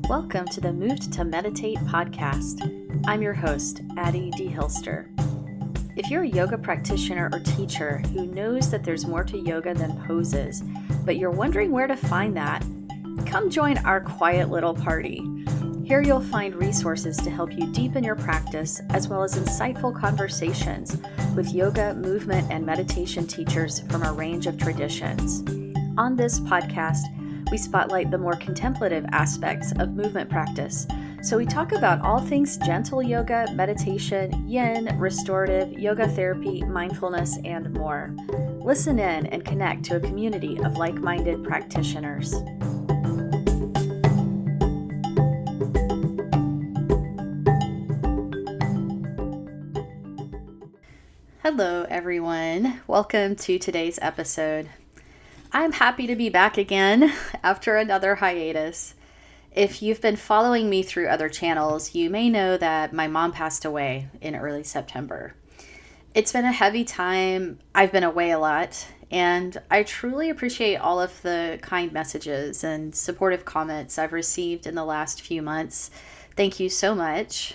Welcome to the Moved to Meditate podcast. I'm your host, Addie D. Hilster. If you're a yoga practitioner or teacher who knows that there's more to yoga than poses, but you're wondering where to find that, come join our quiet little party. Here you'll find resources to help you deepen your practice, as well as insightful conversations with yoga, movement, and meditation teachers from a range of traditions. On this podcast, we spotlight the more contemplative aspects of movement practice. So we talk about all things gentle yoga, meditation, yin, restorative, yoga therapy, mindfulness, and more. Listen in and connect to a community of like-minded practitioners. Hello, everyone. Welcome to today's episode. I'm happy to be back again after another hiatus. If you've been following me through other channels, you may know that my mom passed away in early September. It's been a heavy time. I've been away a lot, and I truly appreciate all of the kind messages and supportive comments I've received in the last few months. Thank you so much.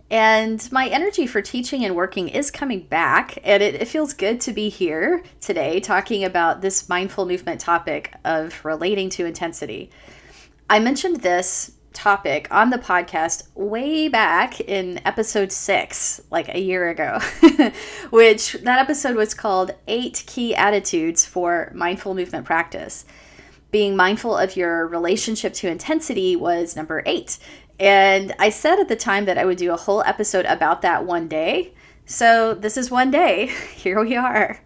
And my energy for teaching and working is coming back, and it feels good to be here today talking about this mindful movement topic of relating to intensity. I mentioned this topic on the podcast way back in episode 6, like a year ago, which that episode was called 8 Key Attitudes for Mindful Movement Practice. Being mindful of your relationship to intensity was number 8. And I said at the time that I would do a whole episode about that one day. So this is one day. Here we are.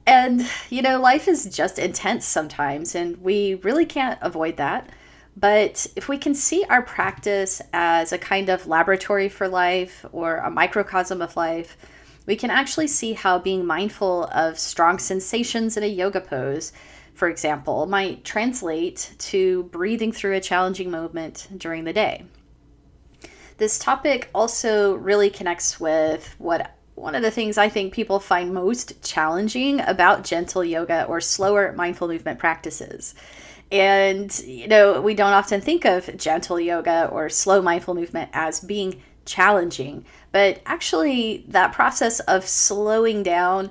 And, life is just intense sometimes, and we really can't avoid that. But if we can see our practice as a kind of laboratory for life or a microcosm of life, we can actually see how being mindful of strong sensations in a yoga pose, for example, might translate to breathing through a challenging moment during the day. This topic also really connects with one of the things I think people find most challenging about gentle yoga or slower mindful movement practices. And, we don't often think of gentle yoga or slow mindful movement as being challenging, but actually that process of slowing down,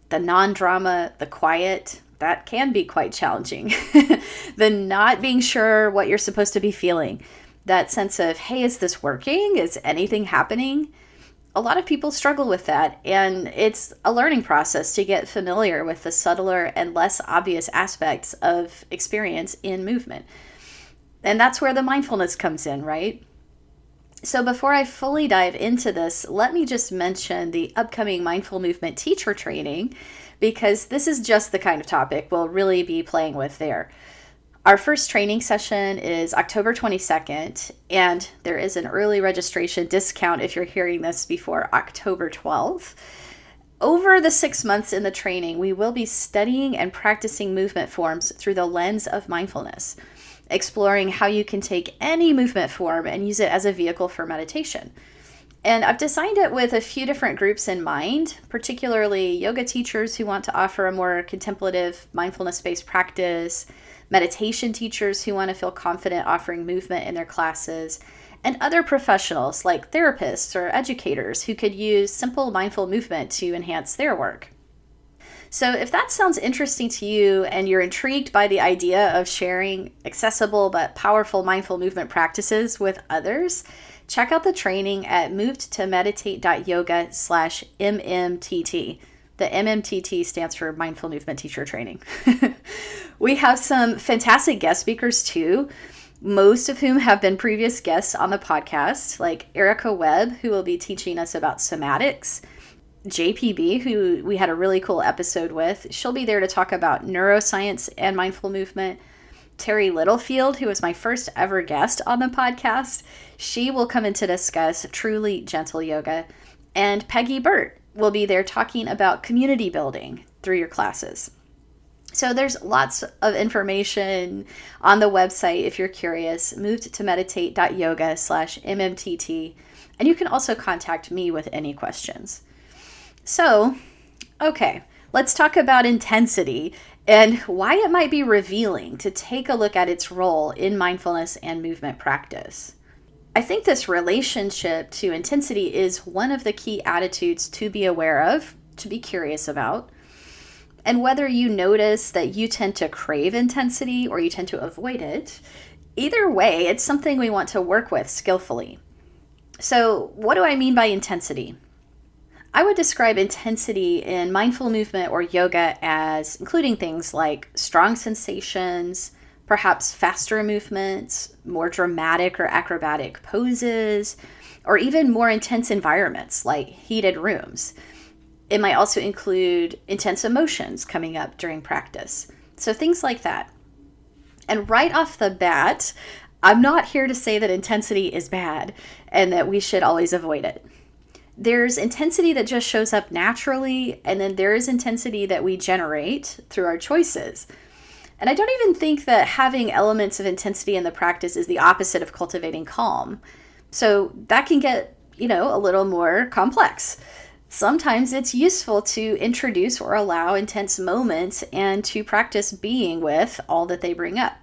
the non-drama, the quiet, that can be quite challenging. The not being sure what you're supposed to be feeling. That sense of, hey, is this working? Is anything happening? A lot of people struggle with that, and it's a learning process to get familiar with the subtler and less obvious aspects of experience in movement. And that's where the mindfulness comes in, right? So before I fully dive into this, let me just mention the upcoming mindful movement teacher training, because this is just the kind of topic we'll really be playing with there. Our first training session is October 22nd, and there is an early registration discount if you're hearing this before October 12th. Over the 6 months in the training, we will be studying and practicing movement forms through the lens of mindfulness, exploring how you can take any movement form and use it as a vehicle for meditation. And I've designed it with a few different groups in mind, particularly yoga teachers who want to offer a more contemplative, mindfulness-based practice, meditation teachers who want to feel confident offering movement in their classes, and other professionals like therapists or educators who could use simple mindful movement to enhance their work. So if that sounds interesting to you and you're intrigued by the idea of sharing accessible but powerful mindful movement practices with others, check out the training at movedtomeditate.yoga/MMTT. The MMTT stands for Mindful Movement Teacher Training. We have some fantastic guest speakers too, most of whom have been previous guests on the podcast, like Erica Webb, who will be teaching us about somatics, JPB, who we had a really cool episode with. She'll be there to talk about neuroscience and mindful movement. Terry Littlefield, who was my first ever guest on the podcast, she will come in to discuss truly gentle yoga. And Peggy Burt will be there talking about community building through your classes. So there's lots of information on the website if you're curious, movedtomeditate.yoga/MMTT. And you can also contact me with any questions. So, okay, let's talk about intensity and why it might be revealing to take a look at its role in mindfulness and movement practice. I think this relationship to intensity is one of the key attitudes to be aware of, to be curious about. And whether you notice that you tend to crave intensity or you tend to avoid it, either way, it's something we want to work with skillfully. So, what do I mean by intensity? I would describe intensity in mindful movement or yoga as including things like strong sensations, perhaps faster movements, more dramatic or acrobatic poses, or even more intense environments like heated rooms. It might also include intense emotions coming up during practice. So things like that. And right off the bat, I'm not here to say that intensity is bad and that we should always avoid it. There's intensity that just shows up naturally, and then there is intensity that we generate through our choices. And I don't even think that having elements of intensity in the practice is the opposite of cultivating calm. So that can get, a little more complex. Sometimes it's useful to introduce or allow intense moments and to practice being with all that they bring up.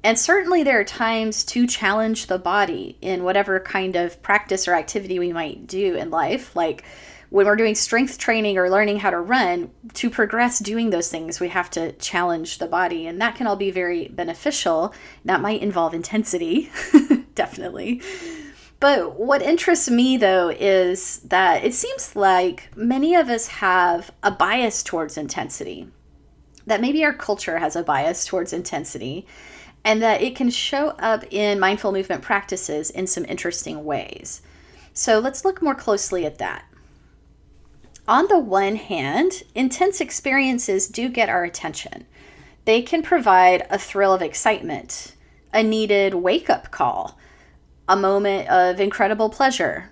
And certainly there are times to challenge the body in whatever kind of practice or activity we might do in life, like when we're doing strength training or learning how to run. To progress doing those things, we have to challenge the body, and that can all be very beneficial. That might involve intensity, definitely. But what interests me, though, is that it seems like many of us have a bias towards intensity, that maybe our culture has a bias towards intensity, and that it can show up in mindful movement practices in some interesting ways. So let's look more closely at that. On the one hand, intense experiences do get our attention. They can provide a thrill of excitement, a needed wake-up call, a moment of incredible pleasure.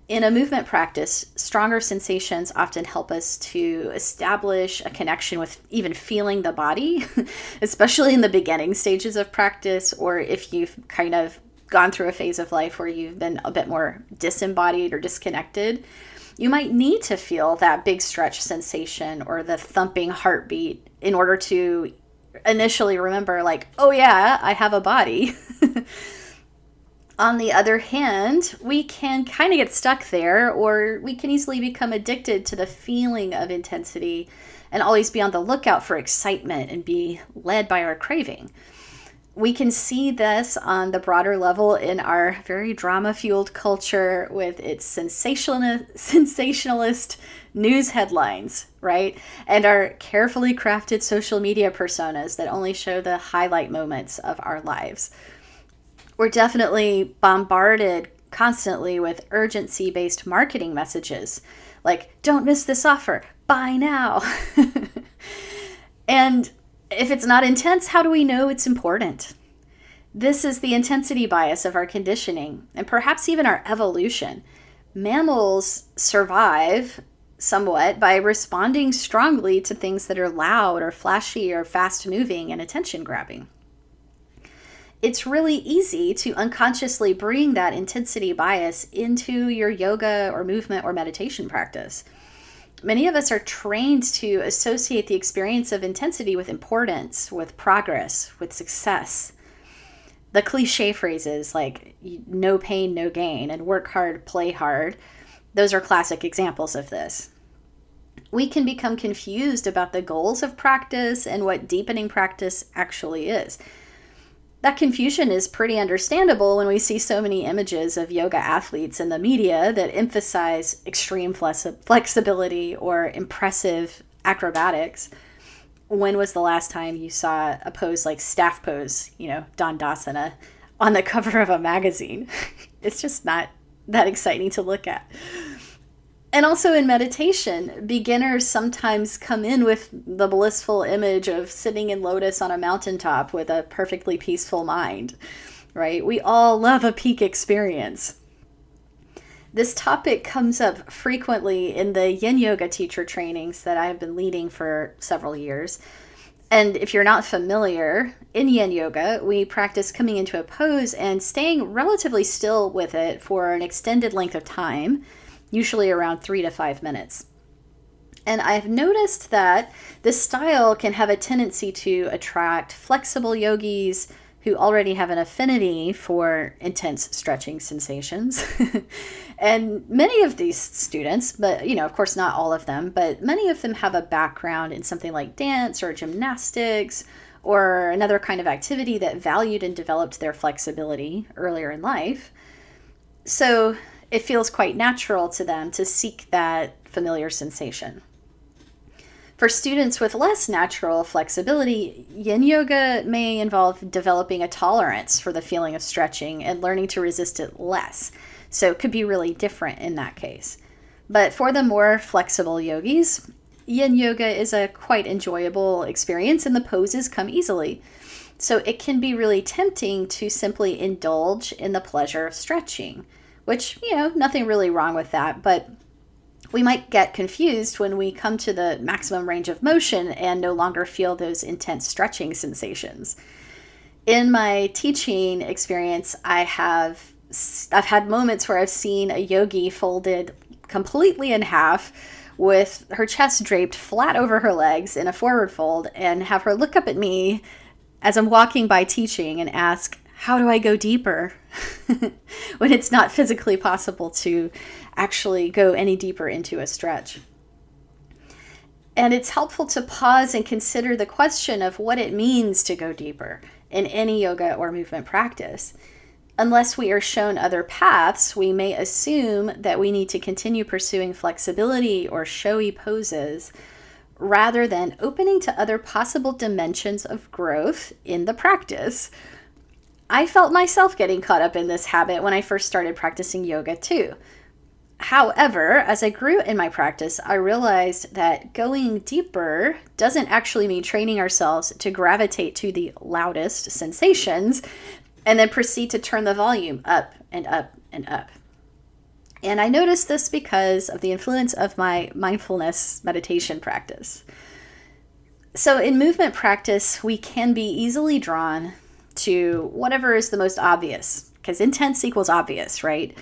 In a movement practice, stronger sensations often help us to establish a connection with even feeling the body, especially in the beginning stages of practice, or if you've kind of gone through a phase of life where you've been a bit more disembodied or disconnected. You might need to feel that big stretch sensation or the thumping heartbeat in order to initially remember, like, oh yeah, I have a body. On the other hand, we can kind of get stuck there, or we can easily become addicted to the feeling of intensity and always be on the lookout for excitement and be led by our craving. We can see this on the broader level in our very drama-fueled culture with its sensationalist news headlines, right? And our carefully crafted social media personas that only show the highlight moments of our lives. We're definitely bombarded constantly with urgency-based marketing messages, like, don't miss this offer, buy now. And if it's not intense, how do we know it's important? This is the intensity bias of our conditioning, and perhaps even our evolution. Mammals survive somewhat by responding strongly to things that are loud or flashy or fast-moving and attention-grabbing. It's really easy to unconsciously bring that intensity bias into your yoga or movement or meditation practice. Many of us are trained to associate the experience of intensity with importance, with progress, with success. The cliche phrases like no pain, no gain, and work hard, play hard, those are classic examples of this. We can become confused about the goals of practice and what deepening practice actually is. That confusion is pretty understandable when we see so many images of yoga athletes in the media that emphasize extreme flexibility or impressive acrobatics. When was the last time you saw a pose like staff pose, Dandasana, on the cover of a magazine? It's just not that exciting to look at. And also in meditation, beginners sometimes come in with the blissful image of sitting in lotus on a mountaintop with a perfectly peaceful mind, right? We all love a peak experience. This topic comes up frequently in the yin yoga teacher trainings that I have been leading for several years. And if you're not familiar, in yin yoga, we practice coming into a pose and staying relatively still with it for an extended length of time, usually around 3 to 5 minutes. And I've noticed that this style can have a tendency to attract flexible yogis who already have an affinity for intense stretching sensations. And many of these students, but of course not all of them, but many of them have a background in something like dance or gymnastics or another kind of activity that valued and developed their flexibility earlier in life. So it feels quite natural to them to seek that familiar sensation. For students with less natural flexibility, yin yoga may involve developing a tolerance for the feeling of stretching and learning to resist it less. So it could be really different in that case. But for the more flexible yogis, yin yoga is a quite enjoyable experience and the poses come easily. So it can be really tempting to simply indulge in the pleasure of stretching, which, nothing really wrong with that, but we might get confused when we come to the maximum range of motion and no longer feel those intense stretching sensations. In my teaching experience, I've had moments where I've seen a yogi folded completely in half with her chest draped flat over her legs in a forward fold and have her look up at me as I'm walking by teaching and ask, "How do I go deeper?" when it's not physically possible to actually go any deeper into a stretch. And it's helpful to pause and consider the question of what it means to go deeper in any yoga or movement practice. Unless we are shown other paths, we may assume that we need to continue pursuing flexibility or showy poses rather than opening to other possible dimensions of growth in the practice. I felt myself getting caught up in this habit when I first started practicing yoga too. However, as I grew in my practice, I realized that going deeper doesn't actually mean training ourselves to gravitate to the loudest sensations and then proceed to turn the volume up and up and up. And I noticed this because of the influence of my mindfulness meditation practice. So in movement practice, we can be easily drawn to whatever is the most obvious, because intense equals obvious, right?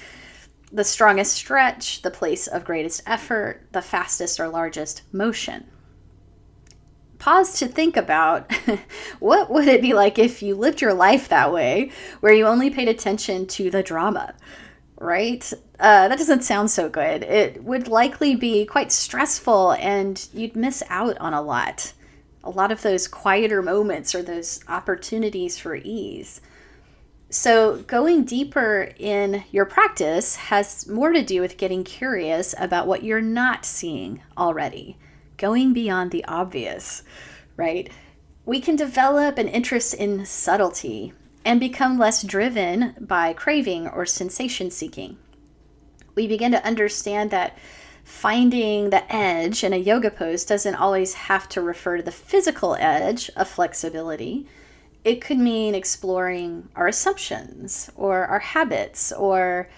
The strongest stretch, the place of greatest effort, the fastest or largest motion. Pause to think about what would it be like if you lived your life that way, where you only paid attention to the drama, right? That doesn't sound so good. It would likely be quite stressful and you'd miss out on a lot of those quieter moments or those opportunities for ease. So going deeper in your practice has more to do with getting curious about what you're not seeing already, going beyond the obvious, right? We can develop an interest in subtlety and become less driven by craving or sensation seeking. We begin to understand that finding the edge in a yoga pose doesn't always have to refer to the physical edge of flexibility. It could mean exploring our assumptions or our habits or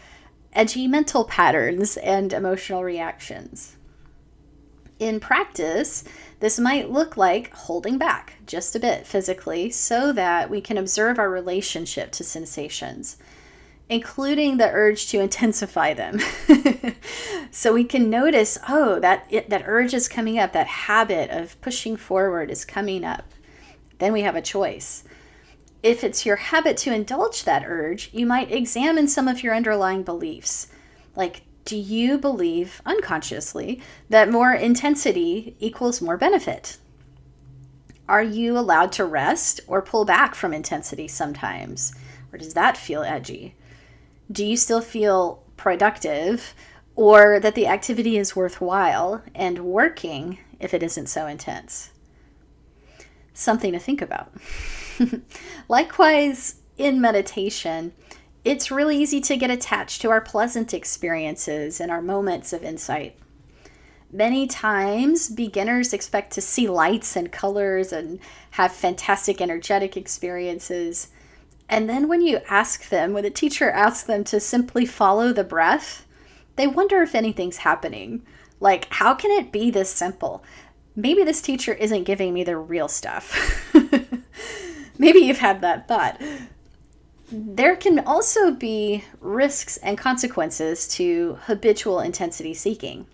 edgy mental patterns and emotional reactions. In practice, this might look like holding back just a bit physically so that we can observe our relationship to sensations, including the urge to intensify them. So we can notice, that urge is coming up, that habit of pushing forward is coming up. Then we have a choice. If it's your habit to indulge that urge, you might examine some of your underlying beliefs. Like, do you believe unconsciously that more intensity equals more benefit? Are you allowed to rest or pull back from intensity sometimes? Or does that feel edgy? Do you still feel productive or that the activity is worthwhile and working if it isn't so intense? Something to think about. Likewise, in meditation, it's really easy to get attached to our pleasant experiences and our moments of insight. Many times, beginners expect to see lights and colors and have fantastic energetic experiences. And then when the teacher asks them to simply follow the breath, they wonder if anything's happening. Like, how can it be this simple? Maybe this teacher isn't giving me the real stuff. Maybe you've had that thought. There can also be risks and consequences to habitual intensity seeking.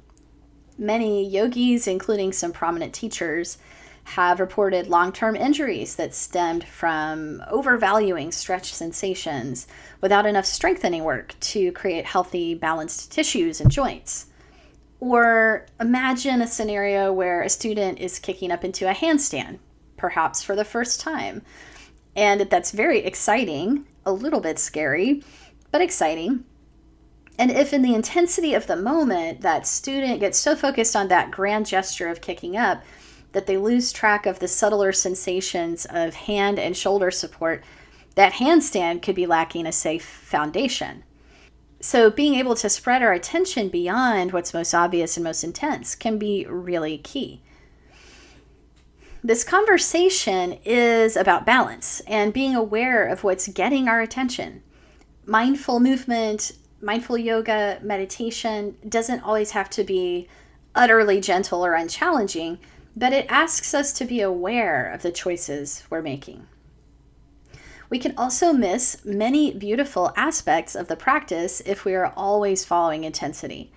Many yogis, including some prominent teachers, have reported long-term injuries that stemmed from overvaluing stretch sensations without enough strengthening work to create healthy, balanced tissues and joints. Or imagine a scenario where a student is kicking up into a handstand, perhaps for the first time. And that's very exciting, a little bit scary, but exciting. And if in the intensity of the moment, that student gets so focused on that grand gesture of kicking up that they lose track of the subtler sensations of hand and shoulder support, that handstand could be lacking a safe foundation. So being able to spread our attention beyond what's most obvious and most intense can be really key. This conversation is about balance and being aware of what's getting our attention. Mindful movement, mindful yoga, meditation doesn't always have to be utterly gentle or unchallenging, but it asks us to be aware of the choices we're making. We can also miss many beautiful aspects of the practice if we are always following intensity.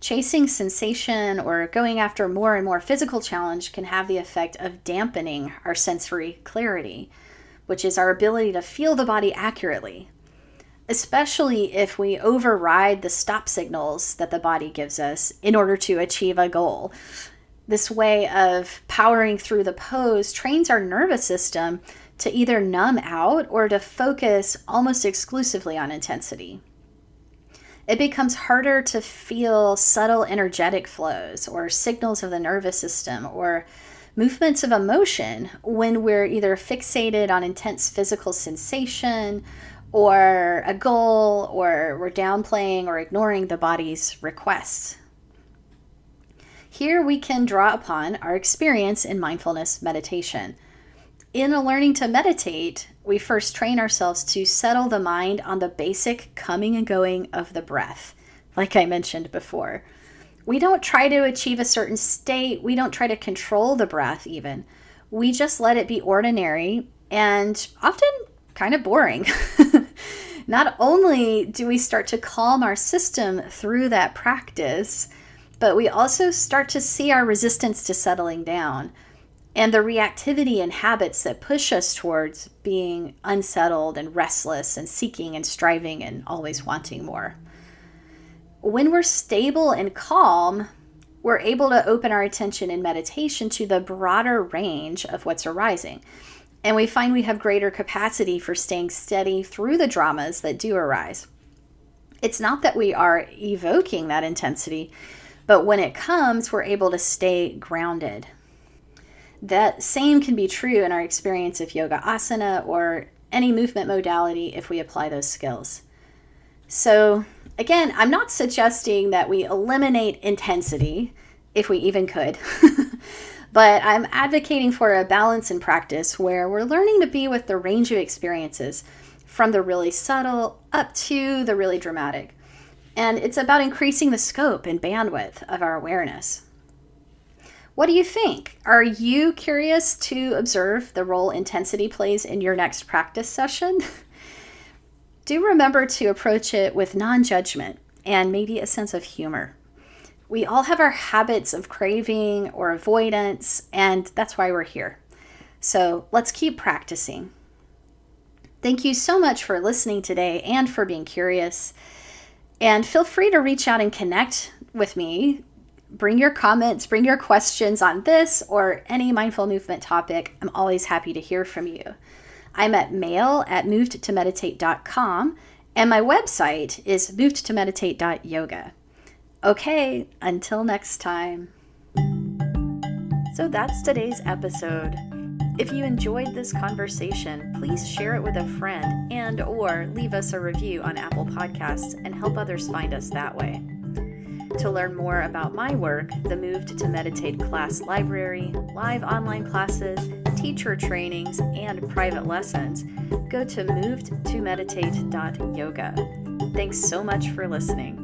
Chasing sensation or going after more and more physical challenge can have the effect of dampening our sensory clarity, which is our ability to feel the body accurately, especially if we override the stop signals that the body gives us in order to achieve a goal. This way of powering through the pose trains our nervous system to either numb out or to focus almost exclusively on intensity. It becomes harder to feel subtle energetic flows or signals of the nervous system or movements of emotion when we're either fixated on intense physical sensation or a goal, or we're downplaying or ignoring the body's requests. Here we can draw upon our experience in mindfulness meditation. In learning to meditate, we first train ourselves to settle the mind on the basic coming and going of the breath, like I mentioned before. We don't try to achieve a certain state. We don't try to control the breath even. We just let it be ordinary and often kind of boring. Not only do we start to calm our system through that practice, but we also start to see our resistance to settling down and the reactivity and habits that push us towards being unsettled and restless and seeking and striving and always wanting more. When we're stable and calm, we're able to open our attention in meditation to the broader range of what's arising. And we find we have greater capacity for staying steady through the dramas that do arise. It's not that we are evoking that intensity, but when it comes, we're able to stay grounded. That same can be true in our experience of yoga asana or any movement modality if we apply those skills. So again, I'm not suggesting that we eliminate intensity, if we even could, but I'm advocating for a balance in practice where we're learning to be with the range of experiences from the really subtle up to the really dramatic. And it's about increasing the scope and bandwidth of our awareness. What do you think? Are you curious to observe the role intensity plays in your next practice session? Do remember to approach it with non-judgment and maybe a sense of humor. We all have our habits of craving or avoidance, and that's why we're here. So let's keep practicing. Thank you so much for listening today and for being curious. And feel free to reach out and connect with me. Bring your comments, bring your questions on this or any mindful movement topic. I'm always happy to hear from you. I'm at mail@movedtomeditate.com, and my website is movedtomeditate.yoga. Okay, until next time. So that's today's episode. If you enjoyed this conversation, please share it with a friend and or leave us a review on Apple Podcasts and help others find us that way. To learn more about my work, the Moved to Meditate class library, live online classes, teacher trainings, and private lessons, go to movedtomeditate.yoga. Thanks so much for listening.